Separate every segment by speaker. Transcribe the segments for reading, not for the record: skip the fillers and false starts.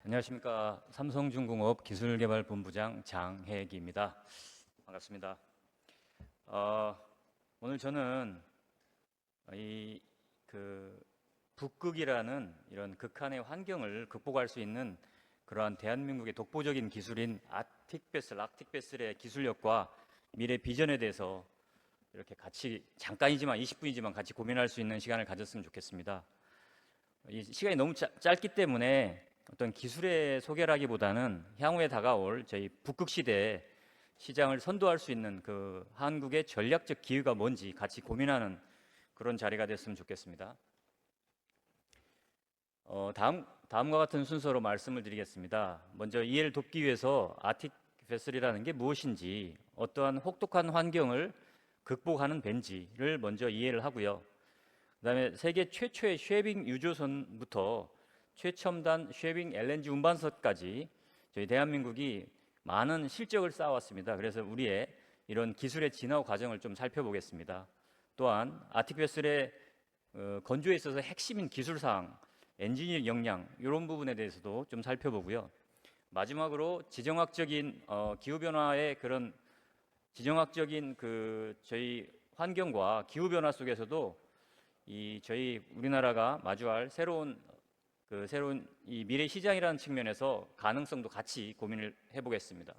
Speaker 1: 안녕하십니까. 삼성중공업 기술개발본부장 장혜기입니다. 반갑습니다. 어, 오늘 저는 이 북극이라는 이런 극한의 환경을 극복할 수 있는 그러한 대한민국의 독보적인 기술인 락틱베슬의 기술력과 미래 비전에 대해서 이렇게 같이 잠깐이지만 20분이지만 같이 고민할 수 있는 시간을 가졌으면 좋겠습니다. 이 시간이 너무 짧기 때문에 어떤 기술의 소개라기보다는 향후에 다가올 저희 북극 시대의 시장을 선도할 수 있는 그 한국의 전략적 기회가 뭔지 같이 고민하는 그런 자리가 됐으면 좋겠습니다. 다음과 같은 순서로 말씀을 드리겠습니다. 먼저 이해를 돕기 위해서 아틱 베슬이라는 게 무엇인지, 어떠한 혹독한 환경을 극복하는 벤지를 먼저 이해를 하고요. 그다음에 세계 최초의 쉐빙 유조선부터 최첨단 쉐빙 LNG 운반선까지 저희 대한민국이 많은 실적을 쌓아왔습니다. 그래서 우리의 이런 기술의 진화 과정을 좀 살펴보겠습니다. 또한 아틱베슬의 건조에 있어서 핵심인 기술사항, 엔지니어 역량 이런 부분에 대해서도 좀 살펴보고요. 마지막으로 지정학적인 기후변화의 그런 지정학적인 저희 환경과 기후변화 속에서도 저희 우리나라가 마주할 새로운 이 미래 시장이라는 측면에서 가능성도 같이 고민을 해보겠습니다.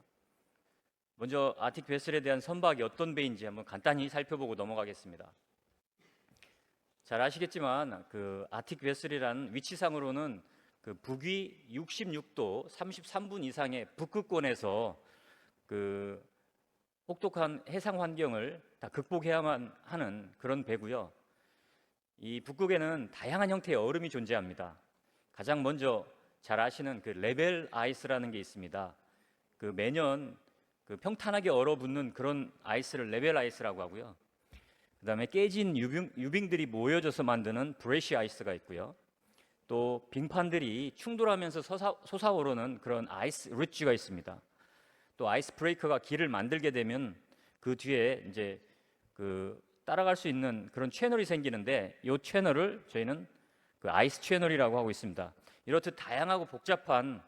Speaker 1: 먼저 아틱 베슬에 대한 선박이 어떤 배인지 한번 간단히 살펴보고 넘어가겠습니다. 잘 아시겠지만 아틱 베슬이라는 위치상으로는 북위 66도 33분 이상의 북극권에서 혹독한 해상 환경을 다 극복해야만 하는 그런 배고요. 이 북극에는 다양한 형태의 얼음이 존재합니다. 가장 먼저 잘 아시는 레벨 아이스라는 게 있습니다. 매년 평탄하게 얼어붙는 그런 아이스를 레벨 아이스라고 하고요. 그다음에 깨진 유빙들이 모여져서 만드는 브레시 아이스가 있고요. 또 빙판들이 충돌하면서 솟아오르는 그런 아이스 리지가 있습니다. 또 아이스 브레이커가 길을 만들게 되면 그 뒤에 이제 따라갈 수 있는 그런 채널이 생기는데 이 채널을 저희는 아이스 채널이라고 하고 있습니다. 이렇듯 다양하고 복잡한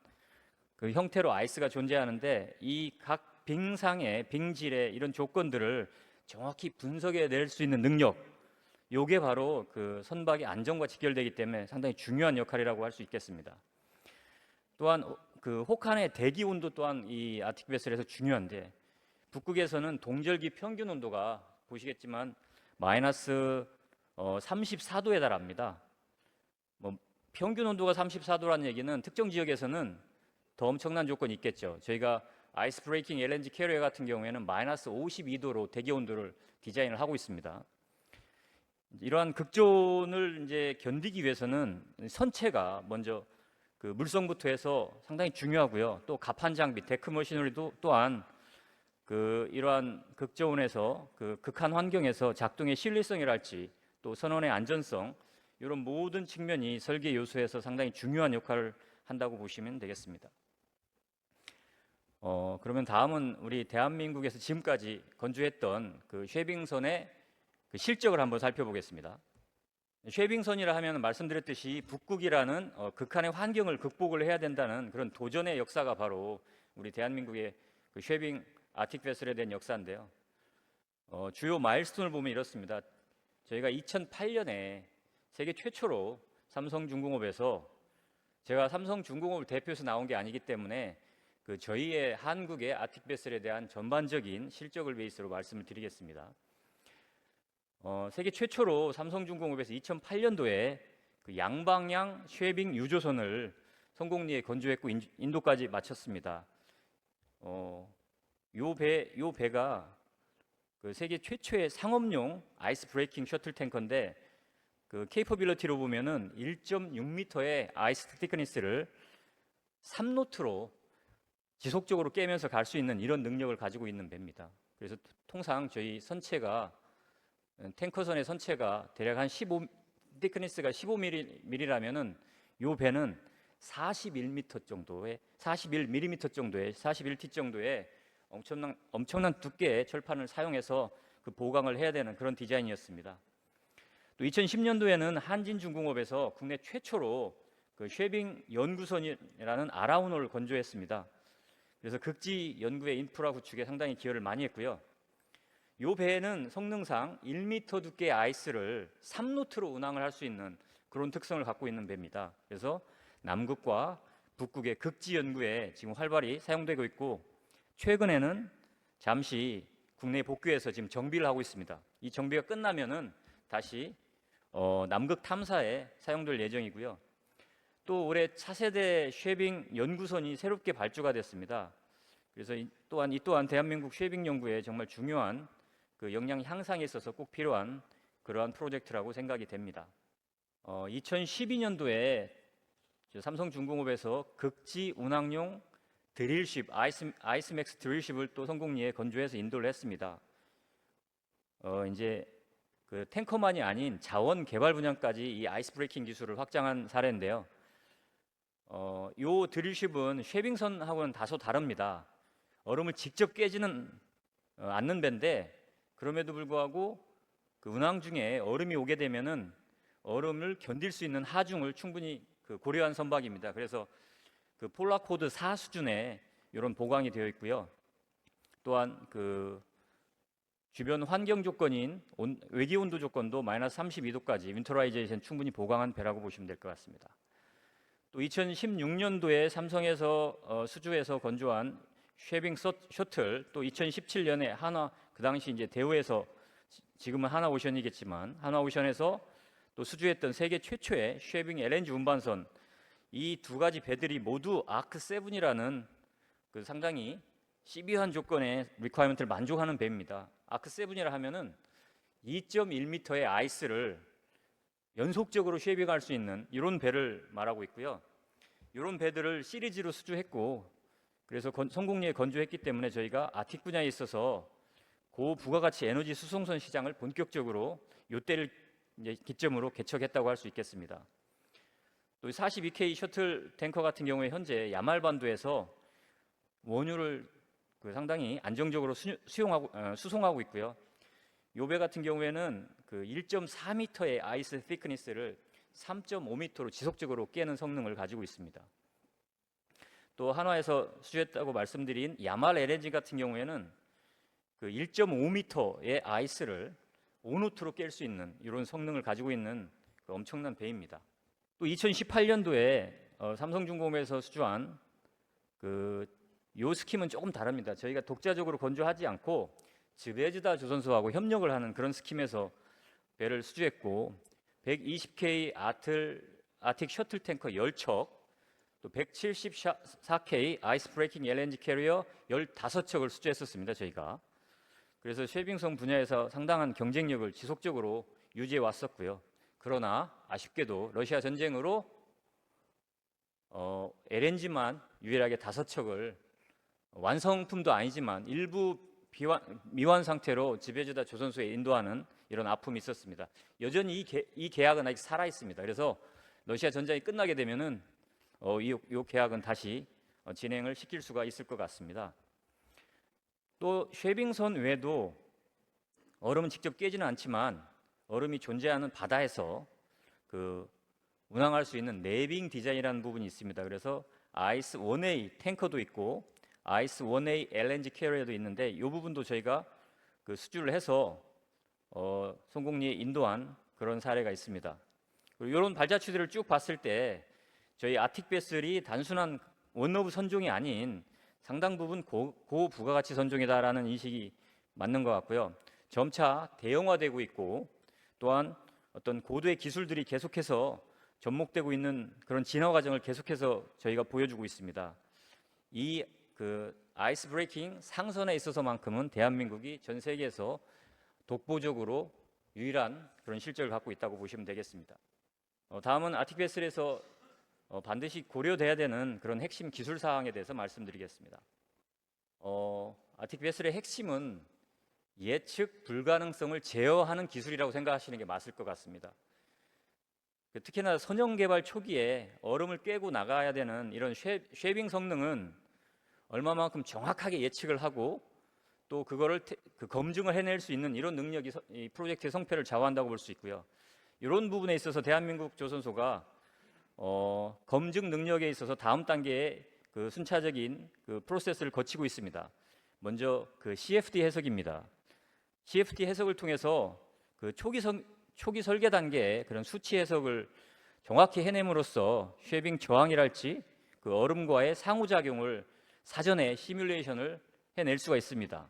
Speaker 1: 형태로 아이스가 존재하는데 이 각 빙상의 빙질의 이런 조건들을 정확히 분석해 낼 수 있는 능력, 요게 바로 선박의 안전과 직결되기 때문에 상당히 중요한 역할이라고 할 수 있겠습니다. 또한 혹한의 대기 온도 또한 이 아틱 베슬에서 중요한데, 북극에서는 동절기 평균 온도가 보시겠지만 마이너스 34도에 달합니다. 평균 온도가 34도라는 얘기는 특정 지역에서는 더 엄청난 조건이 있겠죠. 저희가 아이스 브레이킹 LNG 캐리어 같은 경우에는 마이너스 52도로 대기 온도를 디자인을 하고 있습니다. 이러한 극존을 이제 견디기 위해서는 선체가 먼저 물성부터 해서 상당히 중요하고요. 또 갑판 장비, 데크 머시너리도 또한 이러한 극저온에서 극한 환경에서 작동의 신뢰성이랄지 또 선원의 안전성, 이런 모든 측면이 설계 요소에서 상당히 중요한 역할을 한다고 보시면 되겠습니다. 그러면 다음은 우리 대한민국에서 지금까지 건조했던 쉐빙선의 실적을 한번 살펴보겠습니다. 쉐빙선이라 하면 말씀드렸듯이 북극이라는 극한의 환경을 극복을 해야 된다는 그런 도전의 역사가 바로 우리 대한민국의 쉐빙 아틱 베슬에 대한 역사인데요. 주요 마일스톤을 보면 이렇습니다. 저희가 2008년에 세계 최초로 삼성중공업에서, 제가 삼성중공업을 대표해서 나온 게 아니기 때문에 저희의 한국의 아틱 베슬에 대한 전반적인 실적을 베이스로 말씀을 드리겠습니다. 세계 최초로 삼성중공업에서 2008년도에 양방향 쉐빙 유조선을 성공리에 건조했고 인도까지 마쳤습니다. 요 배가 세계 최초의 상업용 아이스 브레이킹 셔틀 탱커인데 케이퍼빌리티로 보면은 1.6m의 아이스 티크니스를 3노트로 지속적으로 깨면서 갈 수 있는 이런 능력을 가지고 있는 배입니다. 그래서 통상 저희 선체가, 탱커선의 선체가 대략 한 15, 티크니스가 15mm라면은 요 배는 41mm 정도의 41T 정도의 엄청난 두께의 철판을 사용해서 보강을 해야 되는 그런 디자인이었습니다. 또 2010년도에는 한진중공업에서 국내 최초로 그 쉐빙 연구선이라는 아라운호를 건조했습니다. 그래서 극지 연구의 인프라 구축에 상당히 기여를 많이 했고요. 이 배에는 성능상 1m 두께의 아이스를 3노트로 운항을 할 수 있는 그런 특성을 갖고 있는 배입니다. 그래서 남극과 북극의 극지 연구에 지금 활발히 사용되고 있고, 최근에는 잠시 국내에 복귀해서 지금 정비를 하고 있습니다. 이 정비가 끝나면은 다시 남극 탐사에 사용될 예정이고요. 또 올해 차세대 쉐빙 연구선이 새롭게 발주가 됐습니다. 그래서 이 또한 대한민국 쉐빙 연구에 정말 중요한 그 역량 향상에 있어서 꼭 필요한 그러한 프로젝트라고 생각이 됩니다. 2012년도에 삼성중공업에서 극지 운항용 드릴십 아이스맥스 드릴십을 또 성공리에 건조해서 인도를 했습니다. 이제 그 탱커만이 아닌 자원 개발 분야까지 이 아이스 브레이킹 기술을 확장한 사례인데요. 요 드릴십은 쉐빙선하고는 다소 다릅니다. 얼음을 직접 깨지는 않는 배인데, 그럼에도 불구하고 그 운항 중에 얼음이 오게 되면은 얼음을 견딜 수 있는 하중을 충분히 그 고려한 선박입니다. 그래서 그 폴라코드 4 수준의 이런 보강이 되어 있고요. 또한 그 주변 환경 조건인 외기 온도 조건도 마이너스 32도까지 윈터라이제이션 충분히 보강한 배라고 보시면 될 것 같습니다. 또 2016년도에 삼성에서 수주에서 건조한 쉐빙 셔틀, 또 2017년에 한화, 그 당시 이제 대우에서, 지금은 하나오션이겠지만 하나오션에서 또 수주했던 세계 최초의 쉐빙 LNG 운반선, 이 두 가지 배들이 모두 아크7이라는 그 상당히 시비한 조건의 리퀘어먼트를 만족하는 배입니다. 아크7이라 하면은 2.1m의 아이스를 연속적으로 쉐빙할 수 있는 이런 배를 말하고 있고요. 이런 배들을 시리즈로 수주했고, 그래서 성공리에 건조했기 때문에 저희가 아틱 분야에 있어서 고부가가치 에너지 수송선 시장을 본격적으로 이때를 이제 기점으로 개척했다고 할 수 있겠습니다. 또 42K 셔틀 탱커 같은 경우에 현재 야말반도에서 원유를 상당히 안정적으로 수송하고 있고요. 요 배 같은 경우에는 그 1.4m의 아이스 thickness를 3.5m로 지속적으로 깨는 성능을 가지고 있습니다. 또 한화에서 수주했다고 말씀드린 야말 LNG 같은 경우에는 그 1.5m의 아이스를 5노트로 깰 수 있는 이런 성능을 가지고 있는 그 엄청난 배입니다. 또 2018년도에 삼성중공업에서 수주한 요 스킴은 조금 다릅니다. 저희가 독자적으로 건조하지 않고 즈베즈다 조선소하고 협력을 하는 그런 스킴에서 배를 수주했고, 120K 아틱 셔틀 탱커 10척, 또 174K 아이스 브레이킹 LNG 캐리어 15척을 수주했었습니다, 저희가. 그래서 쉐빙선 분야에서 상당한 경쟁력을 지속적으로 유지해 왔었고요. 그러나 아쉽게도 러시아 전쟁으로 LNG만 유일하게 5척을, 완성품도 아니지만 일부 미완 상태로 지베즈다 조선소에 인도하는 이런 아픔이 있었습니다. 여전히 이 계약은 아직 살아 있습니다. 그래서 러시아 전쟁이 끝나게 되면은 이 계약은 다시 진행을 시킬 수가 있을 것 같습니다. 또 쉐빙선 외에도 얼음은 직접 깨지는 않지만 얼음이 존재하는 바다에서 운항할 수 있는 내빙 디자인이라는 부분이 있습니다. 그래서 아이스 1A 탱커도 있고 아이스 1A LNG 캐리어도 있는데, 이 부분도 저희가 수주를 해서 성공리에 인도한 그런 사례가 있습니다. 그리고 이런 발자취들을 쭉 봤을 때 저희 아틱 베슬이 단순한 원러브 선종이 아닌 상당 부분 고부가가치 선종이다라는 인식이 맞는 것 같고요. 점차 대형화되고 있고, 또한 어떤 고도의 기술들이 계속해서 접목되고 있는 그런 진화 과정을 계속해서 저희가 보여주고 있습니다. 이 아이스 브레이킹 상선에 있어서만큼은 대한민국이 전 세계에서 독보적으로 유일한 그런 실적을 갖고 있다고 보시면 되겠습니다. 다음은 아틱 베슬에서 반드시 고려돼야 되는 그런 핵심 기술 사항에 대해서 말씀드리겠습니다. 아틱 베슬의 핵심은 예측 불가능성을 제어하는 기술이라고 생각하시는 게 맞을 것 같습니다. 특히나 선형 개발 초기에 얼음을 깨고 나가야 되는 이런 쉐빙 성능은 얼마만큼 정확하게 예측을 하고 또 그거를 검증을 해낼 수 있는 이런 능력이 이 프로젝트의 성패를 좌우한다고 볼 수 있고요. 이런 부분에 있어서 대한민국 조선소가 검증 능력에 있어서 다음 단계의 그 순차적인 그 프로세스를 거치고 있습니다. 먼저 그 CFD 해석입니다. CFD 해석을 통해서 그 초기 설계 단계의 그런 수치 해석을 정확히 해냄으로써 쉐빙 저항이랄지 그 얼음과의 상호작용을 사전에 시뮬레이션을 해낼 수가 있습니다.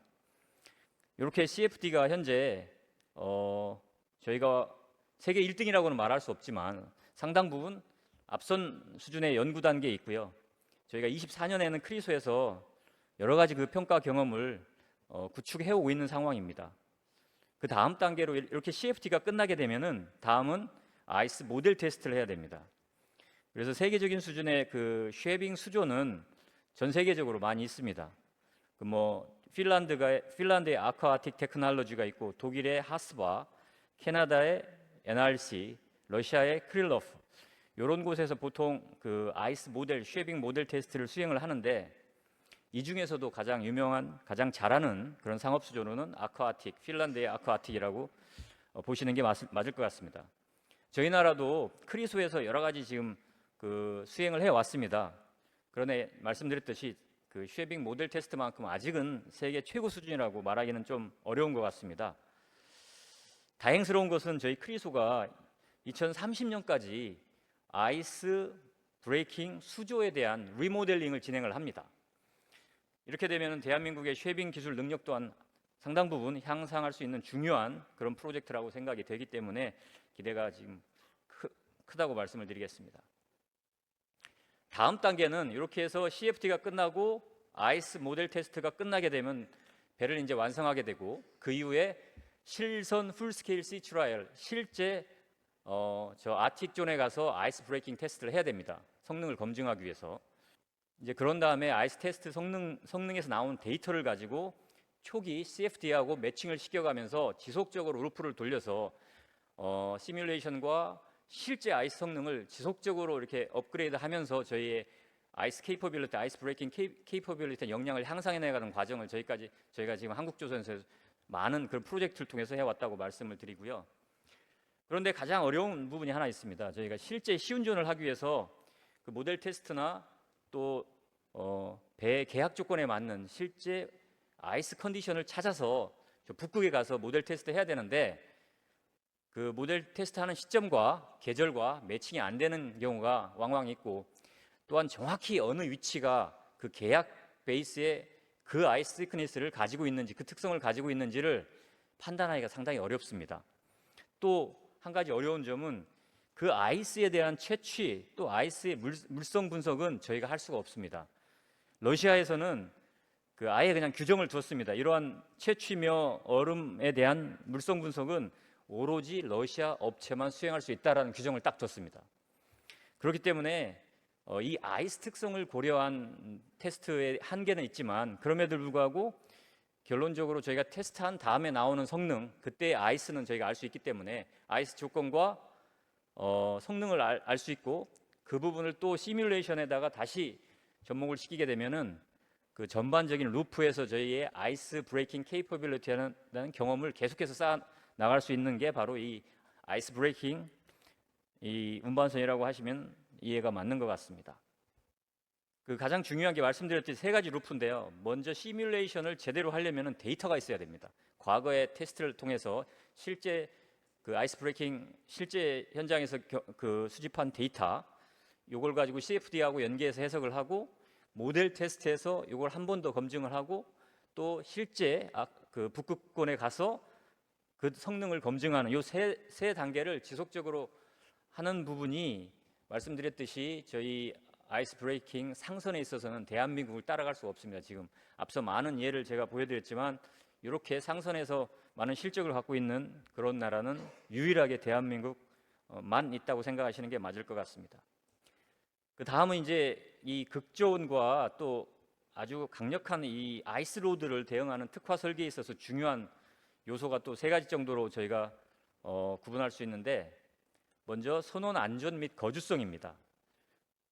Speaker 1: 이렇게 CFD가 현재 저희가 세계 1등이라고는 말할 수 없지만 상당 부분 앞선 수준의 연구 단계에 있고요. 저희가 24년에는 크리소에서 여러 가지 그 평가 경험을 구축해 오고 있는 상황입니다. 그 다음 단계로 이렇게 CFD가 끝나게 되면은 다음은 아이스 모델 테스트를 해야 됩니다. 그래서 세계적인 수준의 그 쉐빙 수조는 전 세계적으로 많이 있습니다. 그 핀란드의 아쿠아틱 테크놀로지가 있고 독일의 하스바, 캐나다의 NRC, 러시아의 크릴로프 이런 곳에서 보통 그 아이스 모델, 쉐빙 모델 테스트를 수행을 하는데 이 중에서도 가장 유명한, 가장 잘하는 그런 상업 수조로는 아쿠아틱, 핀란드의 아쿠아틱이라고 보시는 게 맞을 것 같습니다. 저희 나라도 크리소에서 여러 가지 지금 그 수행을 해 왔습니다. 그런데 말씀드렸듯이 그 쉐빙 모델 테스트만큼 아직은 세계 최고 수준이라고 말하기는 좀 어려운 것 같습니다. 다행스러운 것은 저희 크리소가 2030년까지 아이스 브레이킹 수조에 대한 리모델링을 진행을 합니다. 이렇게 되면 대한민국의 쉐빙 기술 능력 또한 상당 부분 향상할 수 있는 중요한 그런 프로젝트라고 생각이 되기 때문에 기대가 지금 크다고 말씀을 드리겠습니다. 다음 단계는 이렇게 해서 CFD가 끝나고 아이스 모델 테스트가 끝나게 되면 배를 이제 완성하게 되고 그 이후에 실선 풀스케일 시 트라이얼, 실제 저 아틱 존에 가서 아이스 브레이킹 테스트를 해야 됩니다. 성능을 검증하기 위해서. 이제 그런 다음에 아이스 테스트 성능에서 나온 데이터를 가지고 초기 CFD하고 매칭을 시켜가면서 지속적으로 루프를 돌려서 시뮬레이션과 실제 아이스 성능을 지속적으로 이렇게 업그레이드하면서 저희의 아이스 케이퍼빌리티, 아이스 브레이킹 케이퍼빌리티 역량을 향상해 나가는 과정을 저희가 지금 한국조선에서 많은 그런 프로젝트를 통해서 해왔다고 말씀을 드리고요. 그런데 가장 어려운 부분이 하나 있습니다. 저희가 실제 시운전을 하기 위해서 그 모델 테스트나 또 배 계약 조건에 맞는 실제 아이스 컨디션을 찾아서 저 북극에 가서 모델 테스트 해야 되는데 그 모델 테스트하는 시점과 계절과 매칭이 안 되는 경우가 왕왕 있고 또한 정확히 어느 위치가 그 계약 베이스에 그 아이스 시크니스를 가지고 있는지 그 특성을 가지고 있는지를 판단하기가 상당히 어렵습니다. 또 한 가지 어려운 점은 그 아이스에 대한 채취 또 아이스의 물성 분석은 저희가 할 수가 없습니다. 러시아에서는 그 아예 그냥 규정을 두었습니다. 이러한 채취며 얼음에 대한 물성 분석은 오로지 러시아 업체만 수행할 수 있다라는 규정을 딱 뒀습니다. 그렇기 때문에 이 아이스 특성을 고려한 테스트의 한계는 있지만 그럼에도 불구하고 결론적으로 저희가 테스트한 다음에 나오는 성능, 그때의 아이스는 저희가 알 수 있기 때문에 아이스 조건과 성능을 알 수 있고 그 부분을 또 시뮬레이션에다가 다시 접목을 시키게 되면은 그 전반적인 루프에서 저희의 아이스 브레이킹 케이퍼빌리티라는 경험을 계속해서 쌓아 나갈 수 있는 게 바로 이 아이스 브레이킹 이 운반선이라고 하시면 이해가 맞는 것 같습니다. 그 가장 중요한 게 말씀드렸듯이 세 가지 루프인데요. 먼저 시뮬레이션을 제대로 하려면 데이터가 있어야 됩니다. 과거의 테스트를 통해서 실제 그 아이스 브레이킹 실제 현장에서 그 수집한 데이터 이걸 가지고 CFD하고 연계해서 해석을 하고 모델 테스트에서 이걸 한 번 더 검증을 하고 또 실제 그 북극권에 가서 그 성능을 검증하는 이 세 단계를 지속적으로 하는 부분이 말씀드렸듯이 저희 아이스 브레이킹 상선에 있어서는 대한민국을 따라갈 수가 없습니다. 지금 앞서 많은 예를 제가 보여드렸지만 이렇게 상선에서 많은 실적을 갖고 있는 그런 나라는 유일하게 대한민국만 있다고 생각하시는 게 맞을 것 같습니다. 그 다음은 이제 이 극저온과 또 아주 강력한 이 아이스 로드를 대응하는 특화 설계에 있어서 중요한 요소가 또 세 가지 정도로 저희가 구분할 수 있는데 먼저 선원 안전 및 거주성입니다.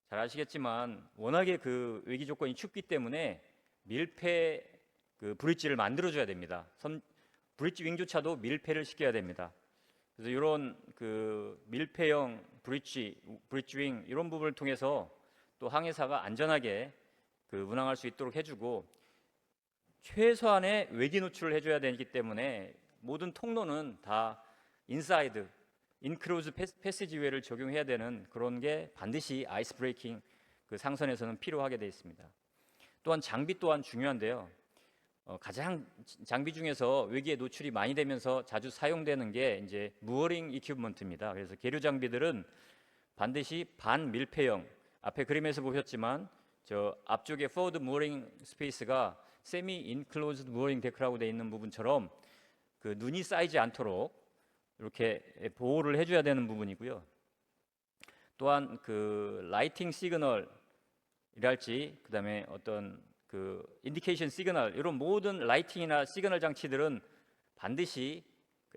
Speaker 1: 잘 아시겠지만 워낙에 그 외기 조건이 춥기 때문에 밀폐 그 브릿지를 만들어줘야 됩니다. 브릿지 윙조차도 밀폐를 시켜야 됩니다. 그래서 이런 그 밀폐형 브릿지윙 이런 부분을 통해서 또 항해사가 안전하게 그 운항할 수 있도록 해주고 최소한의 외기 노출을 해줘야 되기 때문에 모든 통로는 다 인사이드 인크로즈 패시지웨이를 적용해야 되는 그런 게 반드시 아이스 브레이킹 그 상선에서는 필요하게 되어 있습니다. 또한 장비 또한 중요한데요. 가장 장비 중에서 외기에 노출이 많이 되면서 자주 사용되는 게 이제 무어링 이퀴프먼트입니다. 그래서 계류 장비들은 반드시 반밀폐형, 앞에 그림에서 보셨지만 저 앞쪽에 포워드 무어링 스페이스가 세미 인클로즈드 무어링 데크라고 되어 있는 부분처럼 그 눈이 쌓이지 않도록 이렇게 보호를 해줘야 되는 부분이고요. 또한 그 라이팅 시그널이랄지 그다음에 어떤 그 인디케이션 시그널 이런 모든 라이팅이나 시그널 장치들은 반드시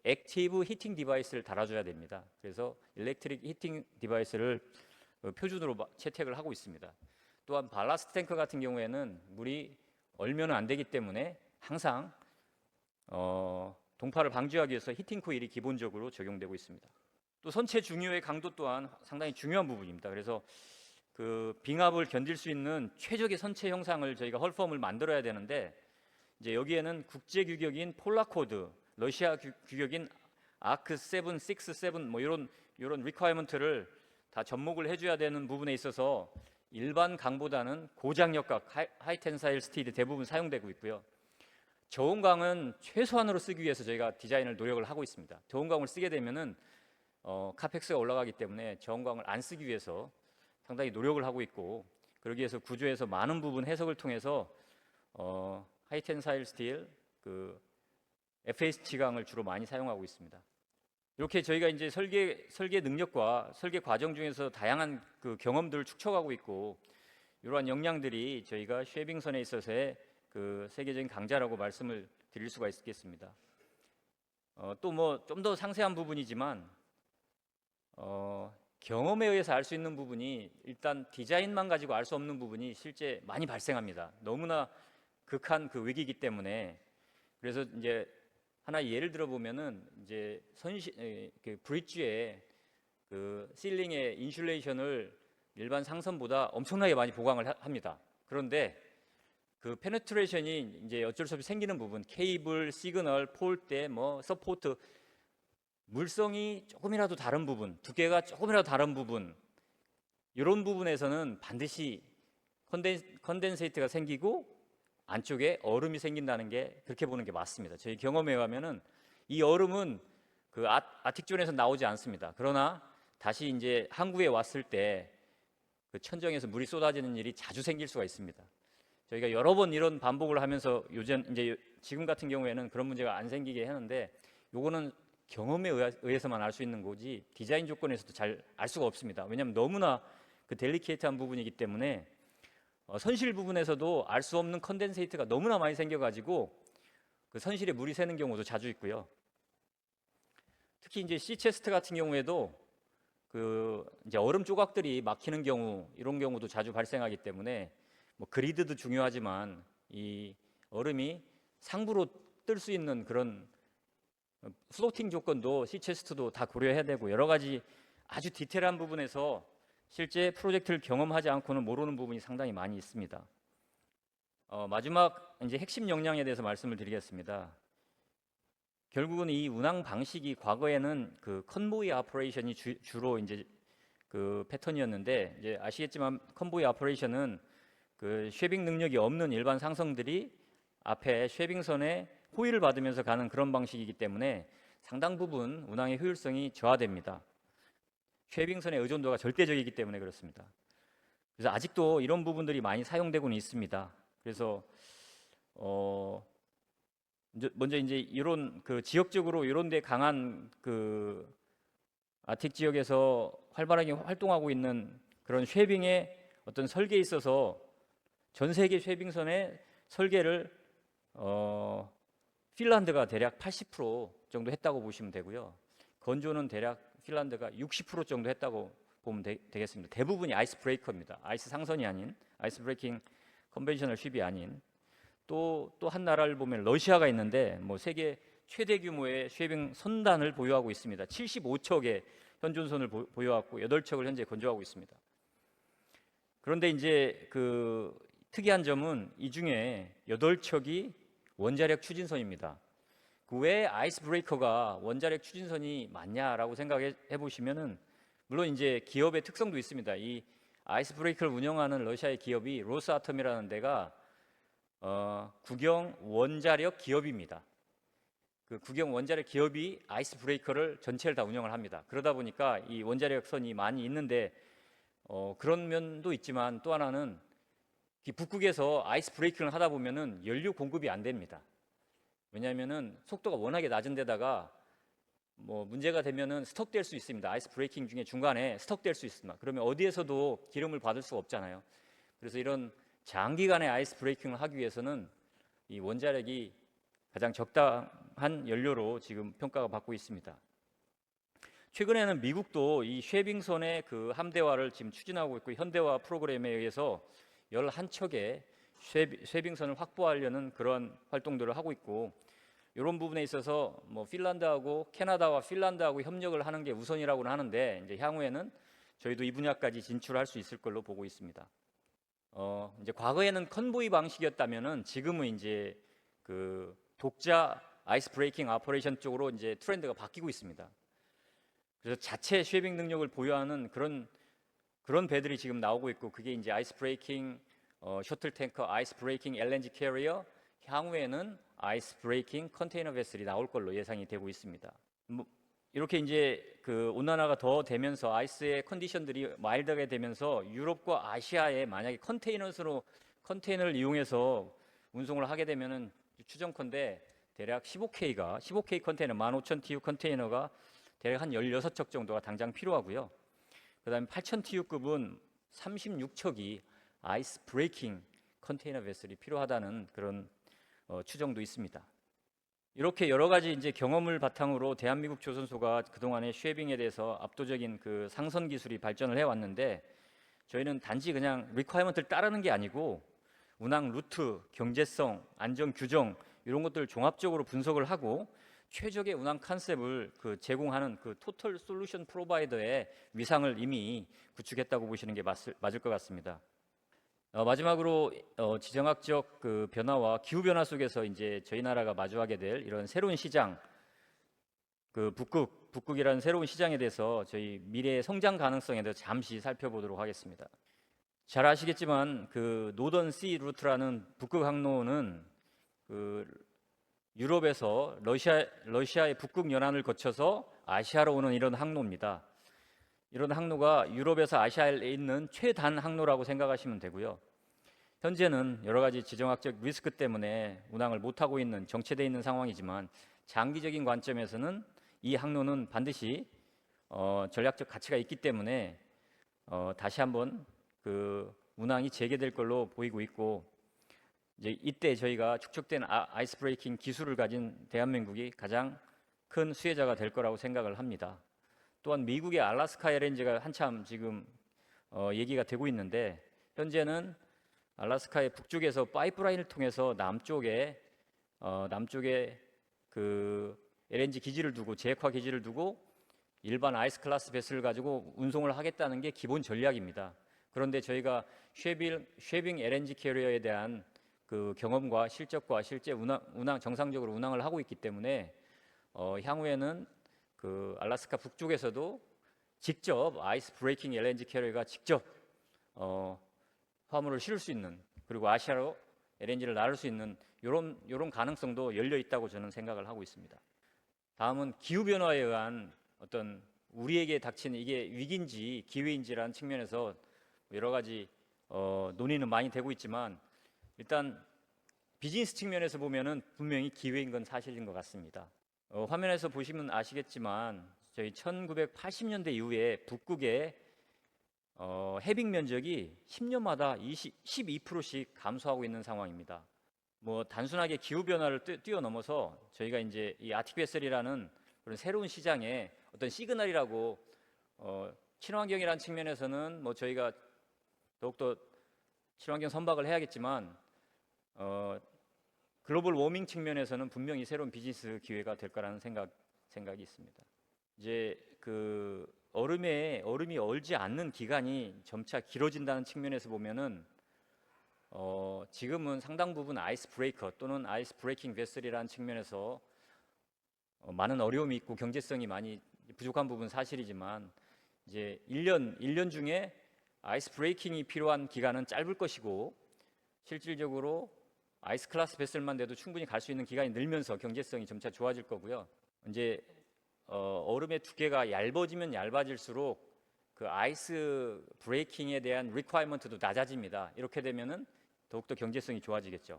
Speaker 1: 액티브 히팅 디바이스를 달아줘야 됩니다. 그래서 일렉트릭 히팅 디바이스를 표준으로 채택을 하고 있습니다. 또한 발라스트 탱크 같은 경우에는 물이 얼면 안 되기 때문에 항상 동파를 방지하기 위해서 히팅 코일이 기본적으로 적용되고 있습니다. 또 선체 중요의 강도 또한 상당히 중요한 부분입니다. 그래서 그 빙압을 견딜 수 있는 최적의 선체 형상을 저희가 헐펌을 만들어야 되는데 이제 여기에는 국제 규격인 폴라코드, 러시아 규격인 아크 7, 6, 7 뭐 이런 리퀘어먼트를 다 접목을 해줘야 되는 부분에 있어서 일반 강보다는 고장력각 하이 텐사일 스틸이 대부분 사용되고 있고요. 저온강은 최소한으로 쓰기 위해서 저희가 디자인을 노력을 하고 있습니다. 저온강을 쓰게 되면은 카펙스가 올라가기 때문에 저온강을 안 쓰기 위해서 상당히 노력을 하고 있고 그러기 위해서 구조에서 많은 부분 해석을 통해서 하이 텐사일 스틸 그 FAC 강을 주로 많이 사용하고 있습니다. 이렇게 저희가 이제 설계 능력과 설계 과정 중에서 다양한 그 경험들을 축적하고 있고 이러한 역량들이 저희가 쉐빙선에 있어서의 그 세계적인 강자라고 말씀을 드릴 수가 있겠습니다. 또 뭐 좀 더 상세한 부분이지만 경험에 의해서 알 수 있는 부분이 일단 디자인만 가지고 알 수 없는 부분이 실제 많이 발생합니다. 너무나 극한 그 위기이기 때문에 그래서 이제 하나 예를 들어 보면은 이제 그 브릿지에 그 실링의 인슐레이션을 일반 상선보다 엄청나게 많이 보강을 합니다. 그런데 그 페네트레이션이 이제 어쩔 수 없이 생기는 부분, 케이블, 시그널, 폴대, 뭐 서포트 물성이 조금이라도 다른 부분, 두께가 조금이라도 다른 부분 이런 부분에서는 반드시 컨덴세이트가 생기고 안쪽에 얼음이 생긴다는 게 그렇게 보는 게 맞습니다. 저희 경험에 의하면은 이 얼음은 그 아틱존에서 나오지 않습니다. 그러나 다시 이제 항구에 왔을 때 그 천정에서 물이 쏟아지는 일이 자주 생길 수가 있습니다. 저희가 여러 번 이런 반복을 하면서 이제 지금 같은 경우에는 그런 문제가 안 생기게 하는데 요거는 경험에 의해서만 알 수 있는 거지 디자인 조건에서도 잘 알 수가 없습니다. 왜냐하면 너무나 그 델리케이트한 부분이기 때문에 선실 부분에서도 알 수 없는 컨덴세이트가 너무나 많이 생겨가지고 그 선실에 물이 새는 경우도 자주 있고요. 특히 이제 C체스트 같은 경우에도 그 이제 얼음 조각들이 막히는 경우 이런 경우도 자주 발생하기 때문에 뭐 그리드도 중요하지만 이 얼음이 상부로 뜰 수 있는 그런 플로팅 조건도 C체스트도 다 고려해야 되고 여러 가지 아주 디테일한 부분에서 실제 프로젝트를 경험하지 않고는 모르는 부분이 상당히 많이 있습니다. 마지막 이제 핵심 역량에 대해서 말씀을 드리겠습니다. 결국은 이 운항 방식이 과거에는 그 컨보이 오퍼레이션이 주로 이제 그 패턴이었는데 이제 아시겠지만 컨보이 오퍼레이션은 그 쉐빙 능력이 없는 일반 상선들이 앞에 쉐빙선에 호위를 받으면서 가는 그런 방식이기 때문에 상당 부분 운항의 효율성이 저하됩니다. 쉐빙선의 의존도가 절대적이기 때문에 그렇습니다. 그래서 아직도 이런 부분들이 많이 사용되고는 있습니다. 그래서 먼저 이제 이런 그 지역적으로 이런 데 강한 그 아틱 지역에서 활발하게 활동하고 있는 그런 쉐빙의 어떤 설계에 있어서 전 세계 쉐빙선의 설계를 핀란드가 대략 80% 정도 했다고 보시면 되고요. 건조는 대략 핀란드가 60% 정도 했다고 보면 되겠습니다. 대부분이 아이스 브레이커입니다. 아이스 상선이 아닌 아이스 브레이킹 컨벤셔널 쉽이 아닌 또 한 나라를 보면 러시아가 있는데 뭐 세계 최대 규모의 쉐빙 선단을 보유하고 있습니다. 75척의 현존선을 보유하고 8척을 현재 건조하고 있습니다. 그런데 이제 그 특이한 점은 이 중에 8척이 원자력 추진선입니다. 그 왜 아이스 브레이커가 원자력 추진선이 맞냐라고 생각해 보시면은 물론 이제 기업의 특성도 있습니다. 이 아이스 브레이커를 운영하는 러시아의 기업이 로스아톰이라는 데가 국영 원자력 기업입니다. 그 국영 원자력 기업이 아이스 브레이커를 전체를 다 운영을 합니다. 그러다 보니까 이 원자력 선이 많이 있는데 그런 면도 있지만 또 하나는 북극에서 아이스 브레이킹을 하다 보면은 연료 공급이 안 됩니다. 왜냐하면은 속도가 워낙에 낮은 데다가 뭐 문제가 되면은 스톡될 수 있습니다. 아이스 브레이킹 중에 중간에 스톡될 수 있습니다. 그러면 어디에서도 기름을 받을 수가 없잖아요. 그래서 이런 장기간의 아이스 브레이킹을 하기 위해서는 이 원자력이 가장 적당한 연료로 지금 평가가 받고 있습니다. 최근에는 미국도 이 쉐빙선의 그 함대화를 지금 추진하고 있고 현대화 프로그램에 의해서 11척의 쉐빙선을 확보하려는 그런 활동들을 하고 있고 이런 부분에 있어서 뭐 핀란드하고 캐나다와 핀란드하고 협력을 하는 게 우선이라고는 하는데 이제 향후에는 저희도 이 분야까지 진출할 수 있을 걸로 보고 있습니다. 이제 과거에는 컨보이 방식이었다면은 지금은 이제 그 독자 아이스 브레이킹 오퍼레이션 쪽으로 이제 트렌드가 바뀌고 있습니다. 그래서 자체 쉐빙 능력을 보유하는 그런 배들이 지금 나오고 있고 그게 이제 아이스 브레이킹 셔틀 탱커, 아이스 브레이킹 LNG 캐리어, 향후에는 아이스 브레이킹 컨테이너 베슬이 나올 걸로 예상이 되고 있습니다. 뭐 이렇게 이제 그 온난화가 더 되면서 아이스의 컨디션들이 마일드하게 되면서 유럽과 아시아에 만약에 컨테이너를 이용해서 운송을 하게 되면은 추정컨대 대략 15K 컨테이너 15,000 TU 컨테이너가 대략 한 16척 정도가 당장 필요하고요. 그다음에 8,000 TU급은 36척이 아이스 브레이킹 컨테이너 베슬이 필요하다는 그런 추정도 있습니다. 이렇게 여러 가지 이제 경험을 바탕으로 대한민국 조선소가 그동안의 쉐빙에 대해서 압도적인 그 상선 기술이 발전을 해왔는데 저희는 단지 그냥 리퀘어먼트를 따르는 게 아니고 운항 루트, 경제성, 안전 규정 이런 것들을 종합적으로 분석을 하고 최적의 운항 컨셉을 제공하는 그 토털 솔루션 프로바이더의 위상을 이미 구축했다고 보시는 게 맞을 것 같습니다. 마지막으로 지정학적 그 변화와 기후 변화 속에서 이제 저희 나라가 마주하게 될 이런 새로운 시장, 그 북극이라는 새로운 시장에 대해서 저희 미래의 성장 가능성에 대해서 잠시 살펴보도록 하겠습니다. 잘 아시겠지만 그 노던 씨 루트라는 북극 항로는 그 유럽에서 러시아의 북극 연안을 거쳐서 아시아로 오는 이런 항로입니다. 이런 항로가 유럽에서 아시아에 있는 최단 항로라고 생각하시면 되고요. 현재는 여러 가지 지정학적 리스크 때문에 운항을 못하고 있는 정체되어 있는 상황이지만 장기적인 관점에서는 이 항로는 반드시 전략적 가치가 있기 때문에 다시 한번 그 운항이 재개될 걸로 보이고 있고 이제 이때 저희가 축적된 아이스 브레이킹 기술을 가진 대한민국이 가장 큰 수혜자가 될 거라고 생각을 합니다. 또한 미국의 알래스카 LNG가 한참 지금 얘기가 되고 있는데 현재는 알래스카의 북쪽에서 파이프라인을 통해서 남쪽에 그 LNG 기지를 두고 제액화 기지를 두고 일반 아이스 클래스 베슬을 가지고 운송을 하겠다는 게 기본 전략입니다. 그런데 저희가 쉐빙 LNG 캐리어에 대한 그 경험과 실적과 실제 운항 정상적으로 운항을 하고 있기 때문에 향후에는 그 알래스카 북쪽에서도 직접 아이스 브레이킹 LNG 캐리어가 직접 화물을 실을 수 있는 그리고 아시아로 LNG를 나를 수 있는 이런 가능성도 열려 있다고 저는 생각을 하고 있습니다. 다음은 기후 변화에 의한 어떤 우리에게 닥치는 이게 위기인지 기회인지라는 측면에서 여러 가지 논의는 많이 되고 있지만 일단 비즈니스 측면에서 보면은 분명히 기회인 건 사실인 것 같습니다. 화면에서 보시면 아시겠지만 저희 1980년대 이후에 북극의 해빙 면적이 10년마다 12%씩 감소하고 있는 상황입니다. 뭐 단순하게 기후 변화를 뛰어넘어서 저희가 이제 이 아티베슬이라는 그런 새로운 시장에 어떤 시그널이라고 친환경이라는 측면에서는 뭐 저희가 더욱더 친환경 선박을 해야겠지만 글로벌 워밍 측면에서는 분명히 새로운 비즈니스 기회가 될 거라는 생각이 있습니다. 이제 그 얼음이 얼지 않는 기간이 점차 길어진다는 측면에서 보면은 지금은 상당 부분 아이스 브레이커 또는 아이스 브레이킹 베슬이라는 측면에서 많은 어려움이 있고 경제성이 많이 부족한 부분 사실이지만 이제 1년 중에 아이스 브레이킹이 필요한 기간은 짧을 것이고 실질적으로 아이스 클래스 베슬만 돼도 충분히 갈 수 있는 기간이 늘면서 경제성이 점차 좋아질 거고요. 이제 얼음의 두께가 얇아지면 얇아질수록 그 아이스 브레이킹에 대한 리퀘어먼트도 낮아집니다. 이렇게 되면은 더욱더 경제성이 좋아지겠죠.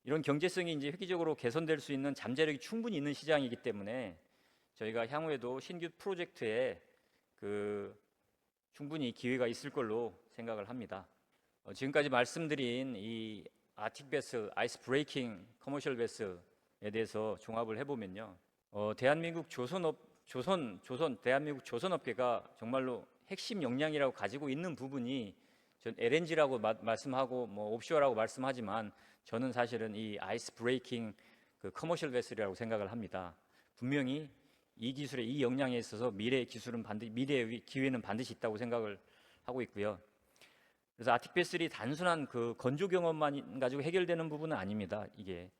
Speaker 1: 이런 경제성이 이제 획기적으로 개선될 수 있는 잠재력이 충분히 있는 시장이기 때문에 저희가 향후에도 신규 프로젝트에 충분히 기회가 있을 걸로 생각을 합니다. 지금까지 말씀드린 이 아틱 베슬, 아이스 브레이킹, 커머셜 베슬에 대해서 종합을 해보면요, 대한민국 대한민국 조선업계가 정말로 핵심 역량이라고 가지고 있는 부분이 전 LNG라고 말씀하고 뭐 옵쇼어라고 말씀하지만 저는 사실은 이 아이스 브레이킹 커머셜 베슬이라고 생각을 합니다. 분명히 이 기술의 이 역량에 있어서 미래의 기회는 반드시 있다고 생각을 하고 있고요. 그래서 아틱 베슬이 단순한 그 건조 경험만 가지고 해결되는 부분은 아닙니다. 이게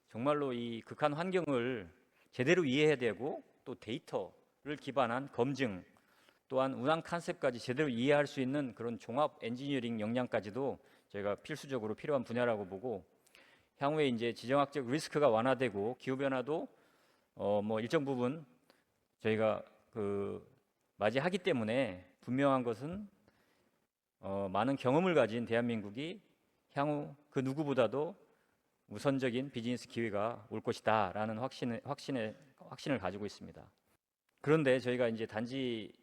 Speaker 1: 정말로 이 극한 환경을 제대로 이해해야 되고 또 데이터를 기반한 검증 또한 운항 컨셉까지 제대로 이해할 수 있는 그런 종합 엔지니어링 역량까지도 저희가 필수적으로 필요한 분야라고 보고 향후에 이제 지정학적 리스크가 완화되고 기후 변화도 뭐 일정 부분 저희가 맞이하기 때문에 분명한 것은 많은 경험을 가진 대한민국이 향후 그 누구보다도 우선적인 비즈니스 기회가 올 것이다라는 확신을 가지고 있습니다. 그런데 저희가 이제 단지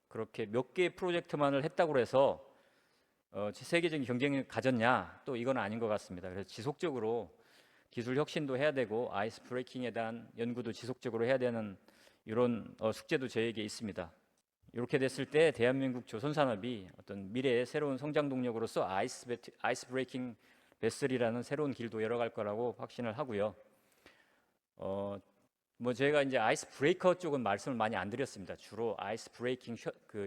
Speaker 1: 그렇게 몇 개의 프로젝트만을 했다고 해서 세계적인 경쟁력을 가졌냐? 또 이건 아닌 것 같습니다. 그래서 지속적으로 기술 혁신도 해야 되고 아이스 브레이킹에 대한 연구도 지속적으로 해야 되는 이런 숙제도 저에게 있습니다. 이렇게 됐을 때 대한민국 조선산업이 어떤 미래의 새로운 성장 동력으로서 아이스 브레이킹 베슬이라는 새로운 길도 열어갈 거라고 확신을 하고요. 뭐 제가 이제 아이스 브레이커 쪽은 말씀을 많이 안 드렸습니다. 주로 아이스 브레이킹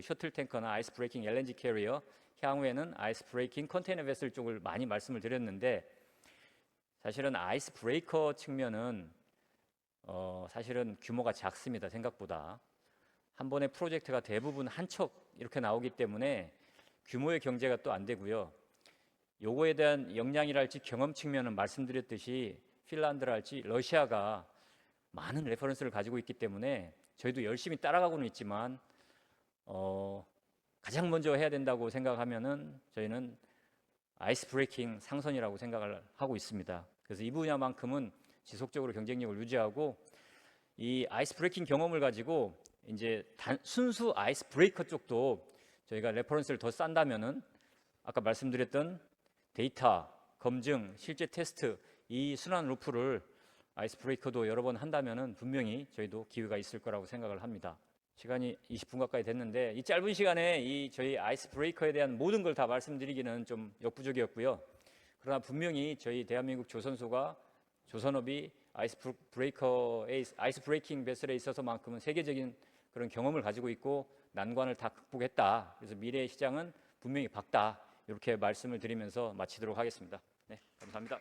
Speaker 1: 셔틀 탱커나 아이스 브레이킹 LNG 캐리어, 향후에는 아이스 브레이킹 컨테이너 베슬 쪽을 많이 말씀을 드렸는데 사실은 아이스 브레이커 측면은 사실은 규모가 작습니다. 생각보다 한 번의 프로젝트가 대부분 한 척 이렇게 나오기 때문에 규모의 경제가 또 안 되고요. 요거에 대한 역량이랄지 경험 측면은 말씀드렸듯이 핀란드랄지 러시아가 많은 레퍼런스를 가지고 있기 때문에 저희도 열심히 따라가고는 있지만 가장 먼저 해야 된다고 생각하면은 저희는 아이스 브레이킹 상선이라고 생각을 하고 있습니다. 그래서 이 분야만큼은 지속적으로 경쟁력을 유지하고 이 아이스 브레이킹 경험을 가지고 이제 순수 아이스 브레이커 쪽도 저희가 레퍼런스를 더 싼다면은 아까 말씀드렸던 데이터, 검증, 실제 테스트 이 순환 루프를 아이스 브레이커도 여러 번 한다면은 분명히 저희도 기회가 있을 거라고 생각을 합니다. 시간이 20분 가까이 됐는데 이 짧은 시간에 이 저희 아이스 브레이커에 대한 모든 걸 다 말씀드리기는 좀 역부족이었고요. 그러나 분명히 저희 대한민국 조선업이 아이스 브레이킹 베슬에 있어서만큼은 세계적인 그런 경험을 가지고 있고 난관을 다 극복했다. 그래서 미래의 시장은 분명히 밝다. 이렇게 말씀을 드리면서 마치도록 하겠습니다. 네, 감사합니다.